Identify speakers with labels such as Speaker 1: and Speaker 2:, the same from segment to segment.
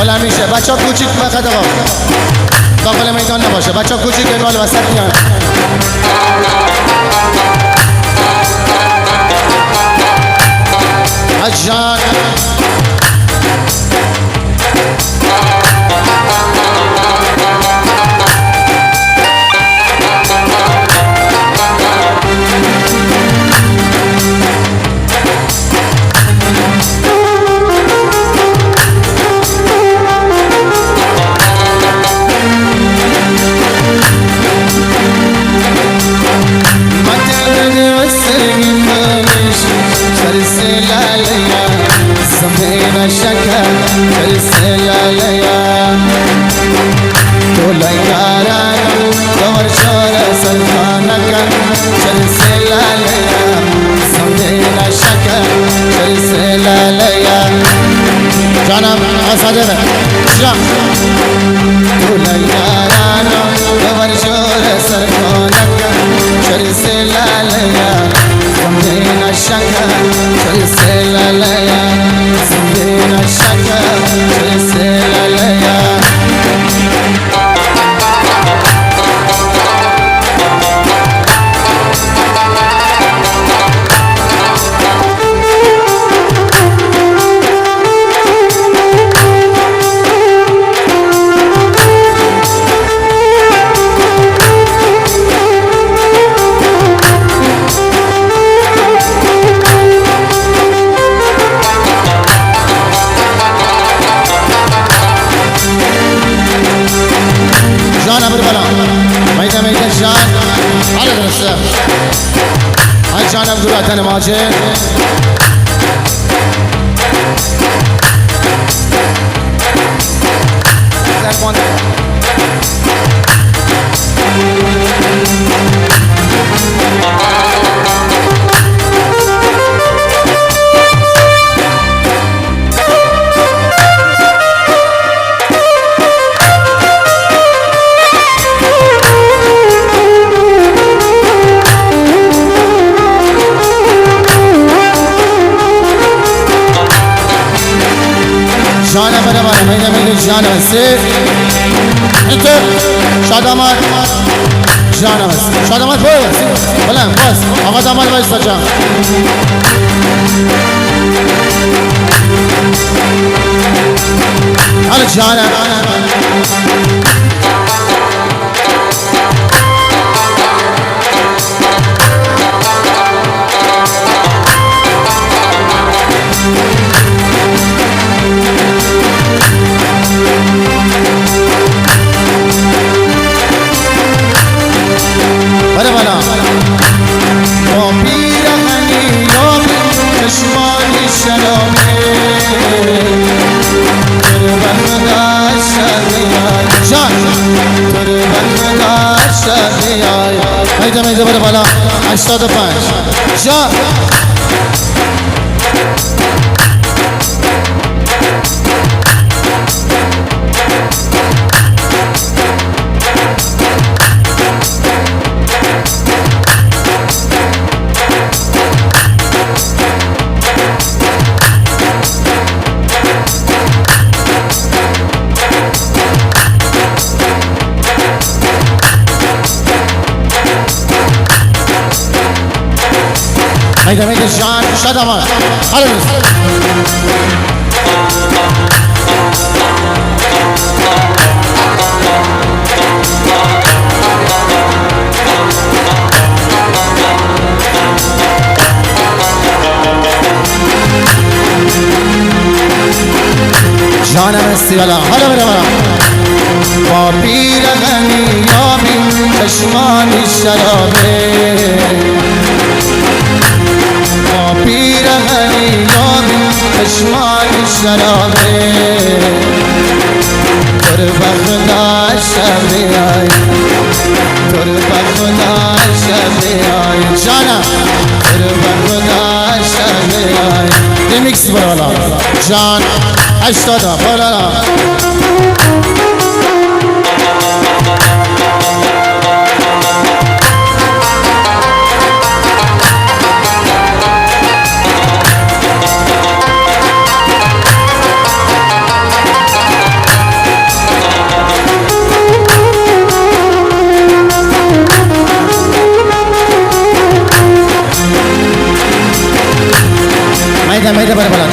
Speaker 1: ولی همیشه بچه ها کوچیک فقط آقا داخل میدان نباشه، بچه ها کوچیک انوال وسط میان. حجان سمينا شكا ترسل ليا تولا يارانا دور شورا سلطانك ترسل ليا سمينا شكا ترسل ليا جانا أصدق شام تولا يارانا دور شورا سلطانك ترسل ليا سمينا شكا ترسل ليا سمينا شكا ترسل ليا جان ابر بلا ميدا ميدا جان على درسه هاي جان ابر بلا ماجد جانا بنا بنا ميدا ميدا جانا بس انت شادامات جانا بس شادامات بس بلا بس آقا داماد بس جان حالا جانا بله بله با پیرهنی یابی چشمانی شرابه تربن داشت میای جان تربن داشت میای میده میده بله بله 85 جان ميدا ميدا جان شادامات خلص جانم استیالا حالا بره برم با پیرهنی یابی چشمانی شرابه با پیرهنی یابی چشمانی شرابه تر بخدا شبیای تر بخدا شبیای جانم تر بخدا شبیای ریمیکس برالا جان 80 برالا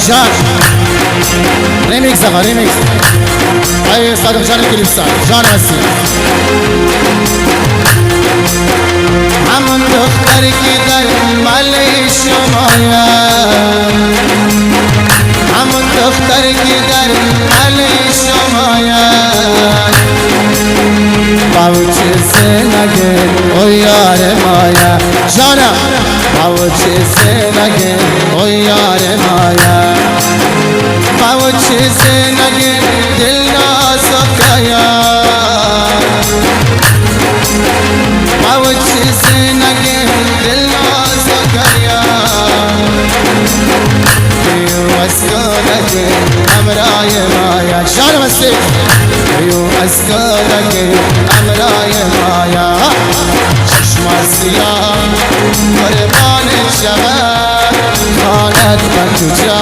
Speaker 1: جان ریمیکس آقا ریمیکس ای صادق جان کلیپ سال جان هستی همون دختری که در ملی شمایم همون دختری که در ملی شمایم باوچه سنگه او یار مایا جانا باوچه سنگه او یار مایا باوچه سنگه دل ناسکایا باوچه سنگه دل ناسکایا بیو اسکالگه امرای مایا جانا بسته بیو اسکالگه امرای مایا چشم سیاه قربان شود خانت من تو جا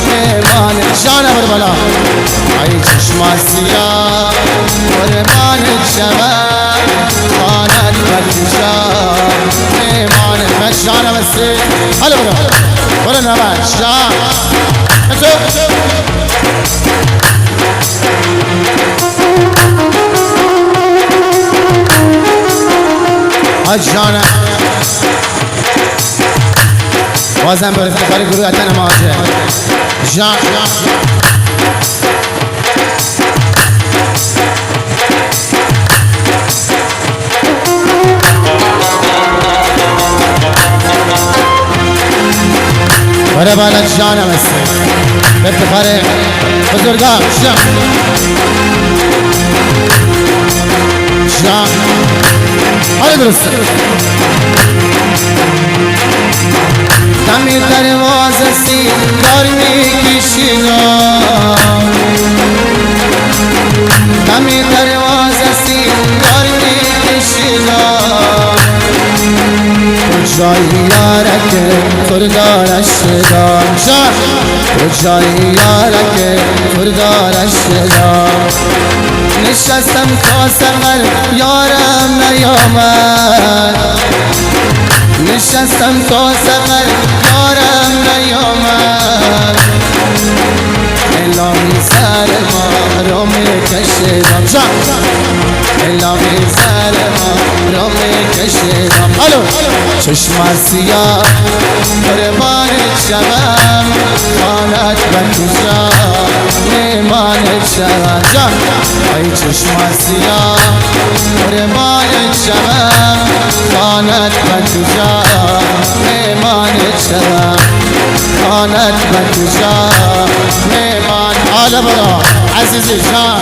Speaker 1: میمان جان بربلا ای چشم سیاه قربان شود خانت من تو جا میمان من جان بسی حالا برو نمید جان جانم بازم به افتخار گروه اتن ماجه جان بره بالا جانم است به افتخار بزرگان جان جان حالا درسته دمی دروازه سیگار میکشیدم دمی دروازه سیگار میکشیدم کجایی یاره که کردارش دام جان کجایی یاره که کردارش دام نشستم تا سمر یارم نیامد نشستم تا سمر یارم نیامد الهی سر ما رو میکشیدم جان الهی سر ما رو میکشیدم الو چشم سیاه قربان شوم خانت به کجا میمان شوم جان ای چشم سیاه قربان شوم خانت به کجا میمان شوم خانت به کجا میمان حالا برو عزیزی جان